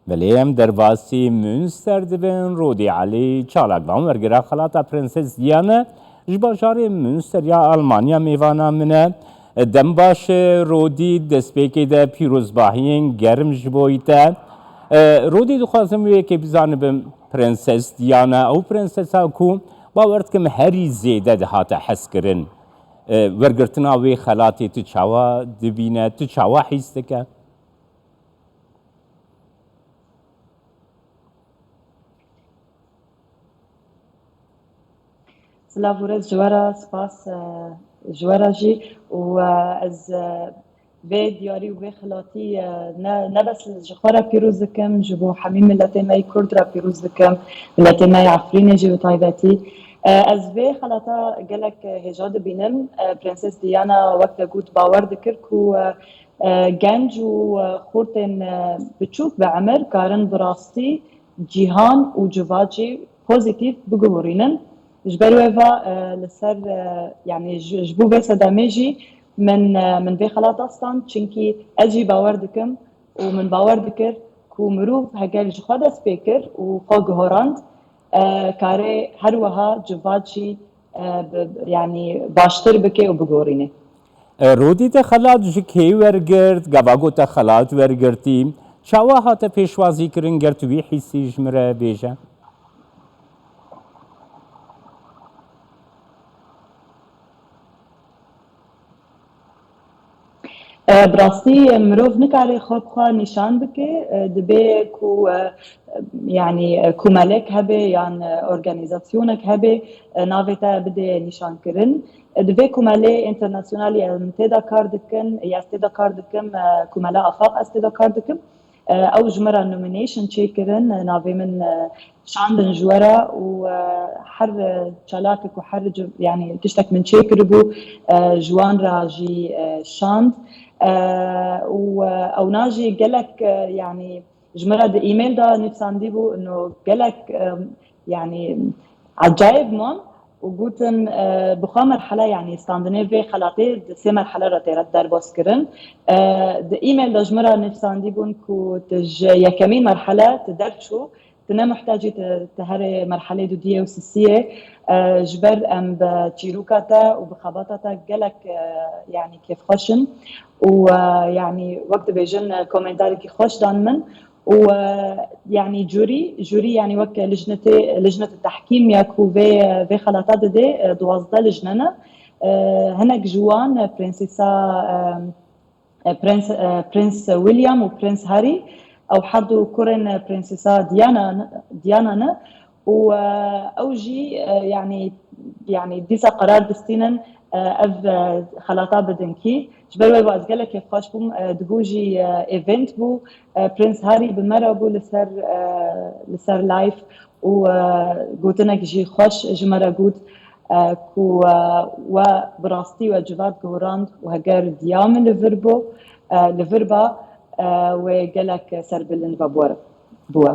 بلیم در باسی منستر دبن رودی علی چالاک بام ورگرا خلاتا پرنسس دیانه جباجار منستر یا آلمانیا میوانا منه دم باش رودی دسپیکی ده پیروزباهین گرم جبویتا رودی دخوازم وی که بزانم پرنسس دیانه او پرنسس ها کو باورد کم هری زیده ده هاتا حس کرن ورگرتنا وی خلاتی تو چاوا دبینه تو چاوا حیث دکه سلافورز جوارا سپاس جوارا جي وأز في دياري وفي خلاتي نبس جخورا بيروز دكم جبو حميم ملتين ماي كردرا بيروز دكم ملتين ماي عفرين جي وطايباتي از في خلاتا قالك هجاد بينم برنسس ديانا وقت قوت باور دكر كو جنج وخورتن بتشوف بعمر كارن براستي جيهان وجواجي بوزيتيف بقورينن جبرويفا لسر يعني جبو بس دامجي من في خلاط اصلا چنكي اجي باور دكم ومن باور دكر كو مروف هقال جخودا سبيكر وفوق هوراند كاري هروها جواتشي يعني باشتر بكي وبقوريني رودی تا خلات جکی ورگرد گواگو تا خلات ورگردی چاوا هاتا پیشوازی کرن گرد وی حسی جمره بیجه براستي مروف نكاري خبخة نشان بكي دبي كو يعني كو ملك هبي يعني اورجانيزاسيونك هبي نافيتا بدي نشان كرن دبي كو ملي انترناسيونالي انتدا كاردكن يا استدا كاردكم كو ملا افاق استدا كاردكم او جمرة نومينيشن تشيكرن نافي من شاندن جورا وحر شلاكك وحر يعني تشتك من تشيكربو جوان راجي شاند او ناجي قالك يعني جمرة ايميل دا نفسان بو انه قالك يعني عجايب مون وقوتن بخا مرحله يعني ستاندنيفي خلاطي سي مرحله راتيرات دار بوسكرن د ايميل دا جمرة نفسان بون كو تج يا كمين مرحله تدرشو تنا محتاجة تهري مرحلة دودية وسيسية جبر ام بتشيروكاتا وبخبطاتا قالك يعني كيف خشن ويعني وقت بيجن كومنتاري كي خوش دان من ويعني جوري يعني وقت لجنة التحكيم ياكو في خلاطات دي دوازده لجنة هناك جوان برنس ويليام وبرنس هاري او حدو كورن برنسيسا ديانا واوجي يعني ديسا قرار دستينن اف خلاطا بدنكي جبل باز قال كيف خاش بوم دبوجي ايفنت بو برنس هاري بمره بو لسر لايف وقوتنا جي خوش جمره قوت كو وبراستي وجبات جوراند وهجر ديام لفربا وقالك سربلن بوا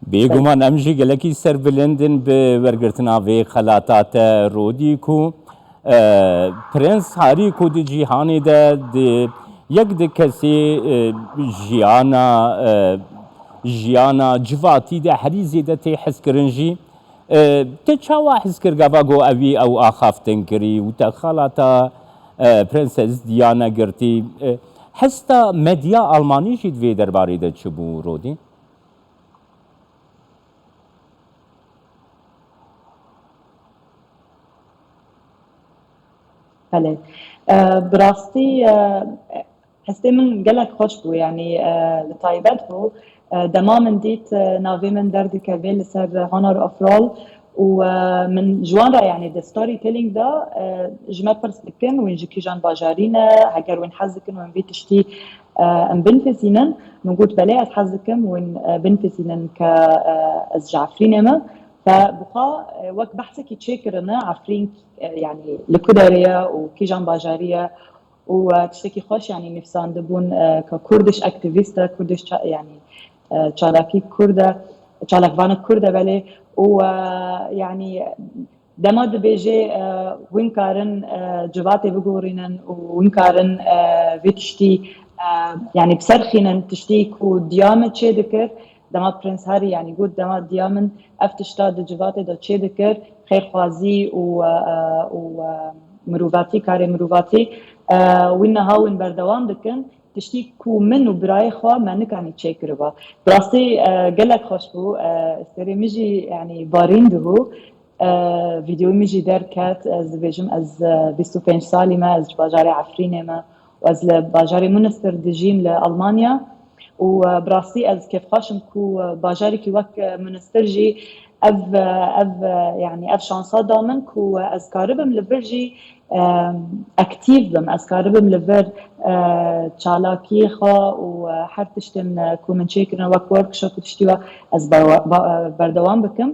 بيگومان امجي قالكي سربلندن بورگرتنا في خلاطات رودي كو پرنس هاری کو دی جیهانی ده یک ده کسی جیانا جواتی ده هری زیده تی حس کرنجی ته چاوا حس کرگاوا گو اوی او آخافتن کری و تا خالاتا پرنسس دیانا گرتی هستا مدیا آلمانی جید وی درباری ده چبو رودی؟ بله براستي هستي من قالك خوش بو يعني لطيبات بو دما من ديت نافي من درد كابيل سر هونر افرال ومن جوانرا يعني the story telling دا جمع برسلكن وين جيكي جان باجارينا هجر وين حزكن وين بيتشتي ام بنفسينن نقول بلاي از حزكم وين بنفسينن كاز جعفرين فبقى وقت بحثك يتشكرنا عفرين يعني لكوداريا وكيجان باجارية وتشتكي خوش يعني نفسان دبون ككردش اكتيفيستا كردش يعني تشالاكي كردة تشالاكفان كردة بله ويعني دماد بيجي وين كارن جواتي بقورينن وين كارن في تشتي يعني بسرخينن تشتيك وديامة شي ذكر دما برنس هاري يعني قد دما ديامن افتشتا دجوات دا تشي دكر خير خوازي و مروفاتي كاري مروفاتي وين هاون بردوام دكن تشتي كو من وبراي خوا ما نكاني تشيكربا براسي قالك خوش بو استري مجي يعني بارين دهو فيديو ميجي دار كات از بيجم از 25 سالي ما از باجاري عفرينه ما واز باجاري منستر دجيم لألمانيا وبراسي از كيف خاشم كو باجاري كي وك منسترجي اف يعني اف شانسا دامن كو از كاربم لفرجي اكتيف بم از كاربم لفر تشالاكي خا وحر تشتم كو من شيكرن وك ورك شوب تشتيوا از بردوام بكم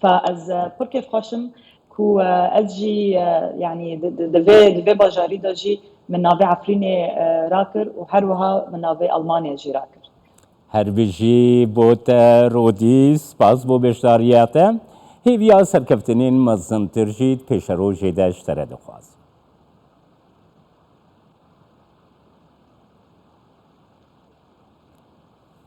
فاز بركيف خاشم كو ازجي يعني دفي باجاري داجي من نافي عفريني راكر وهروها من نافي المانيا جي راكر هربجي بوت رودي سپاس بو بشداریاته هیویا سرکفتنین مزن ترجید پیش رو جیدش تره دخواست